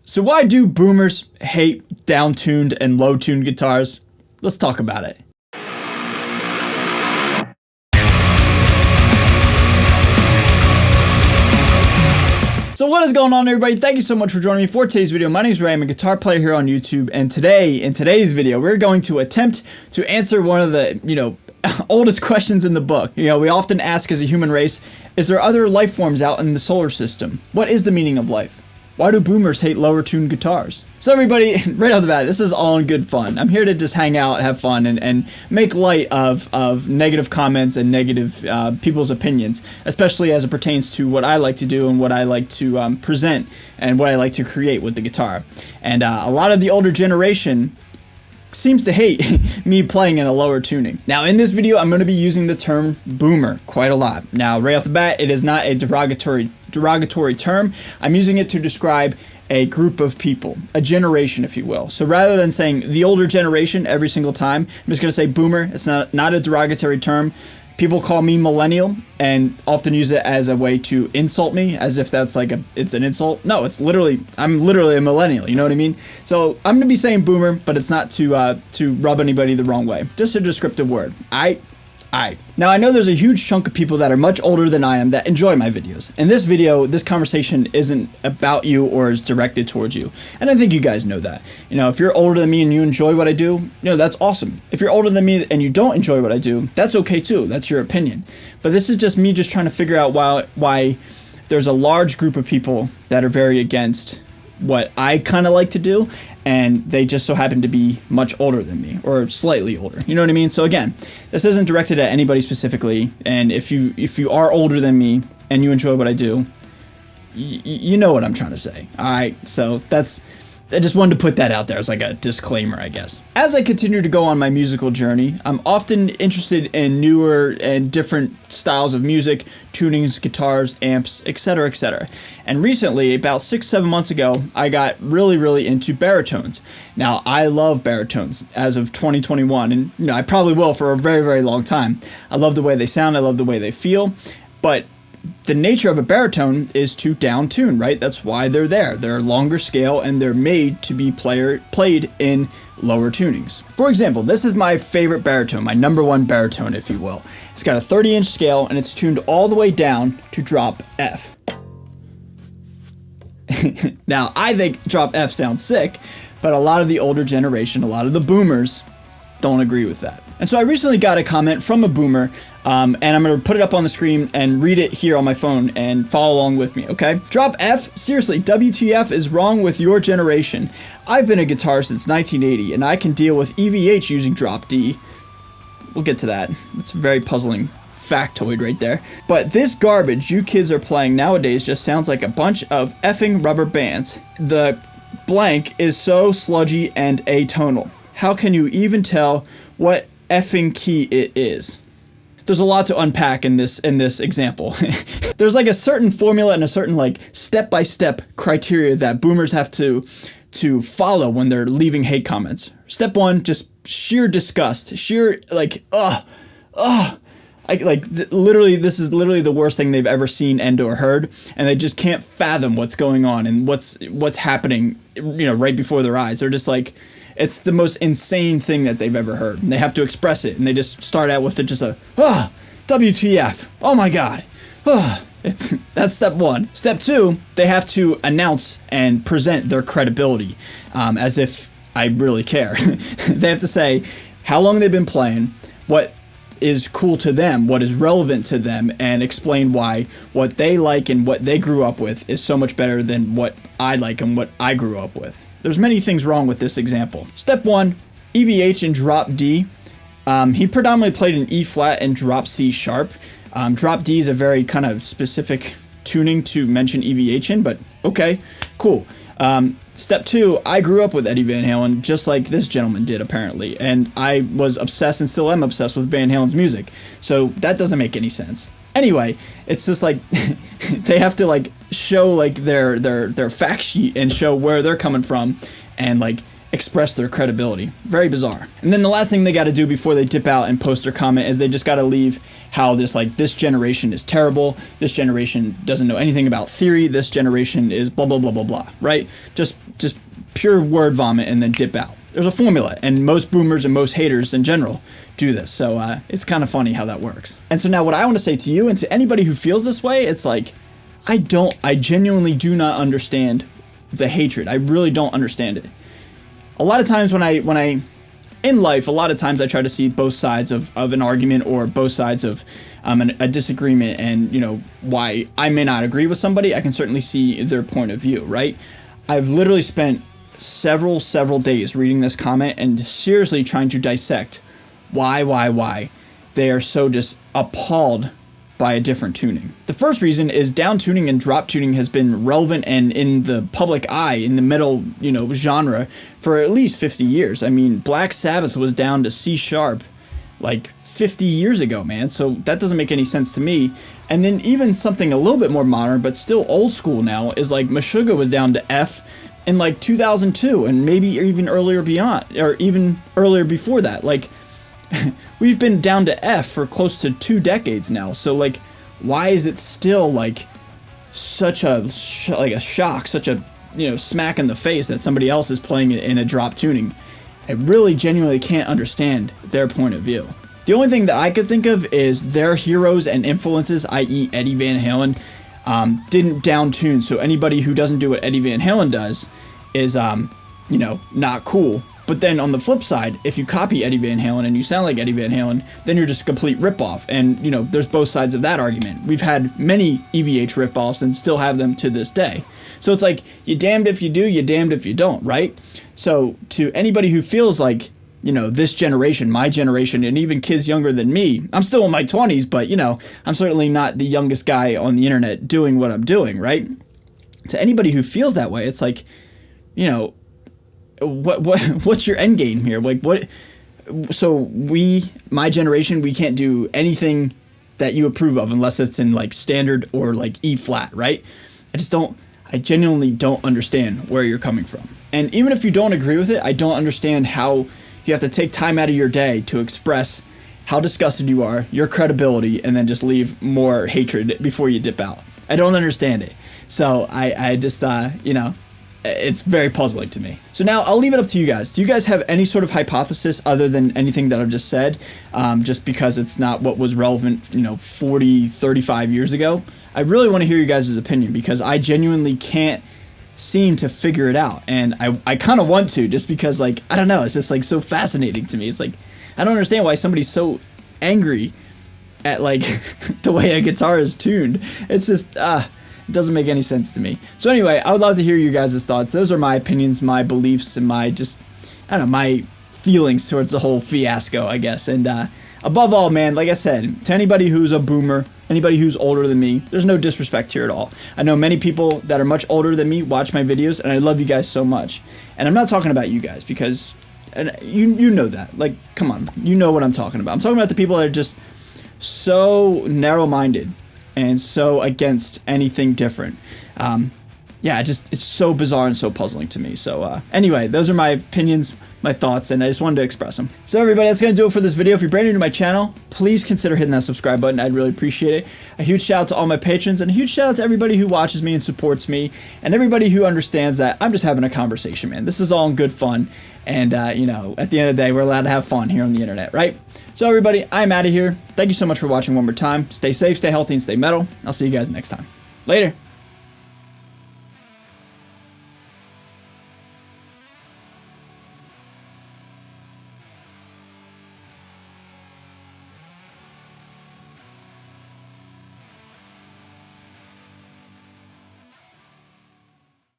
So why do boomers hate down-tuned and low-tuned guitars? Let's talk about it. So what is going on, everybody? Thank you so much for joining me for today's video. My name is Ray. I'm a guitar player here on YouTube, and today, in today's video, we're going to attempt to answer one of the, oldest questions in the book. We often ask as a human race, is there other life forms out in the solar system? What is the meaning of life? Why do boomers hate lower tuned guitars? So everybody, right off the bat, this is all in good fun. I'm here to just hang out, have fun, and make light of negative comments and negative people's opinions, especially as it pertains to what I like to do and what I like to present and what I like to create with the guitar. And a lot of the older generation seems to hate me playing in a lower tuning. Now in this video, I'm going to be using the term boomer quite a lot. Now right off the bat, it is not a derogatory term. I'm using it to describe a group of people, a generation, if you will. So rather than saying the older generation every single time, I'm just going to say boomer. It's not a derogatory term. People call me millennial and often use it as a way to insult me, as if that's like it's an insult. No, I'm literally a millennial, you know what I mean? So I'm gonna be saying boomer, but it's not to rub anybody the wrong way. Just a descriptive word. Now I know there's a huge chunk of people that are much older than I am that enjoy my videos. In this video, this conversation isn't about you or is directed towards you. And I think you guys know that. If you're older than me and you enjoy what I do, that's awesome. If you're older than me and you don't enjoy what I do, that's okay too. That's your opinion. But this is just me just trying to figure out why there's a large group of people that are very against what I kind of like to do, and they just so happen to be much older than me, or slightly older, you know what I mean? So again, this isn't directed at anybody specifically, and if you are older than me and you enjoy what I do, you know what I'm trying to say. Alright, so I just wanted to put that out there as like a disclaimer, I guess. As I continue to go on my musical journey, I'm often interested in newer and different styles of music, tunings, guitars, amps, etc., etc. And recently, about 6-7 months ago, I got really into baritones. Now, I love baritones as of 2021, and I probably will for a very long time. I love the way they sound, I love the way they feel, but the nature of a baritone is to down tune, right? That's why they're there. They're longer scale and they're made to be played in lower tunings. For example, this is my favorite baritone, my #1 baritone, if you will. It's got a 30-inch scale and it's tuned all the way down to drop F. Now, I think drop F sounds sick, but a lot of the older generation, a lot of the boomers, don't agree with that. And so I recently got a comment from a boomer, and I'm going to put it up on the screen and read it here on my phone and follow along with me, okay? Drop F? Seriously, WTF is wrong with your generation. I've been a guitar since 1980, and I can deal with EVH using drop D. We'll get to that. It's a very puzzling factoid right there. But this garbage you kids are playing nowadays just sounds like a bunch of effing rubber bands. The blank is so sludgy and atonal. How can you even tell what effing key it is? There's a lot to unpack in this example. There's like a certain formula and a certain like step-by-step criteria that boomers have to follow when they're leaving hate comments. Step 1, just sheer disgust, sheer like literally, this is literally the worst thing they've ever seen and or heard, and they just can't fathom what's going on and what's happening, right before their eyes. They're just like, it's the most insane thing that they've ever heard, and they have to express it, and they just start out with just a WTF, oh my god, that's step 1. Step 2, they have to announce and present their credibility, as if I really care. They have to say how long they've been playing, what is cool to them, what is relevant to them, and explain why what they like and what they grew up with is so much better than what I like and what I grew up with. There's many things wrong with this example. Step 1, EVH and drop D. He predominantly played in E flat and drop C sharp. Drop D is a very kind of specific tuning to mention EVH in, but okay, cool. Step 2, I grew up with Eddie Van Halen just like this gentleman did apparently, and I was obsessed and still am obsessed with Van Halen's music, so that doesn't make any sense. Anyway, it's just like they have to like show like their fact sheet and show where they're coming from and like express their credibility. Very bizarre. And then the last thing they got to do before they dip out and post their comment is they just got to leave how this generation is terrible, this generation doesn't know anything about theory, this generation is blah blah blah blah blah, right? Just pure word vomit and then dip out. There's a formula, and most boomers and most haters in general do this, so it's kind of funny how that works. And so now what I want to say to you and to anybody who feels this way, it's like, I genuinely do not understand the hatred. I really don't understand it. A lot of times when I in life, a lot of times I try to see both sides of an argument or both sides of a disagreement, and why I may not agree with somebody, I can certainly see their point of view, right? I've literally spent several days reading this comment and seriously trying to dissect why they are so just appalled by a different tuning. The first reason is down tuning and drop tuning has been relevant and in the public eye, in the metal, genre for at least 50 years. I mean, Black Sabbath was down to C sharp like 50 years ago, man. So that doesn't make any sense to me. And then even something a little bit more modern, but still old school now, is like Meshuggah was down to F in like 2002, and maybe even earlier beyond, or even earlier before that. Like, we've been down to F for close to 2 decades now. So like, why is it still like such a shock, such a smack in the face that somebody else is playing it in a drop tuning? I really genuinely can't understand their point of view. The only thing that I could think of is their heroes and influences, i.e. Eddie Van Halen, didn't down tune. So anybody who doesn't do what Eddie Van Halen does is not cool. But then on the flip side, if you copy Eddie Van Halen and you sound like Eddie Van Halen, then you're just a complete ripoff. And, there's both sides of that argument. We've had many EVH ripoffs and still have them to this day. So it's like, you're damned if you do, you're damned if you don't, right? So to anybody who feels like, this generation, my generation, and even kids younger than me, I'm still in my 20s, but, I'm certainly not the youngest guy on the internet doing what I'm doing, right? To anybody who feels that way, it's like, what's your end game here? Like, what? So my generation, we can't do anything that you approve of unless it's in like standard or like E flat, right? I genuinely don't understand where you're coming from. And even if you don't agree with it, I don't understand how you have to take time out of your day to express how disgusted you are, your credibility, and then just leave more hatred before you dip out. I don't understand it. So I just, it's very puzzling to me. So now I'll leave it up to you guys. Do you guys have any sort of hypothesis other than anything that I've just said? Just because it's not what was relevant, 40, 35 years ago. I really want to hear you guys' opinion because I genuinely can't seem to figure it out. And I kind of want to, just because like, I don't know, it's just like so fascinating to me. It's like, I don't understand why somebody's so angry at like the way a guitar is tuned. It's just, it doesn't make any sense to me. So anyway, I would love to hear your guys' thoughts. Those are my opinions, my beliefs, and my my feelings towards the whole fiasco, I guess. And above all, man, like I said, to anybody who's a boomer, anybody who's older than me, there's no disrespect here at all. I know many people that are much older than me watch my videos, and I love you guys so much. And I'm not talking about you guys because you know that. Like, come on, you know what I'm talking about. I'm talking about the people that are just so narrow-minded and so against anything different. It's so bizarre and so puzzling to me. So anyway, those are my opinions, my thoughts, and I just wanted to express them. So everybody, that's going to do it for this video. If you're brand new to my channel, please consider hitting that subscribe button. I'd really appreciate it. A huge shout out to all my patrons, and a huge shout out to everybody who watches me and supports me, and everybody who understands that I'm just having a conversation, man. This is all in good fun, and at the end of the day, we're allowed to have fun here on the internet, right? So everybody, I'm out of here. Thank you so much for watching one more time. Stay safe, stay healthy, and stay metal. I'll see you guys next time. Later.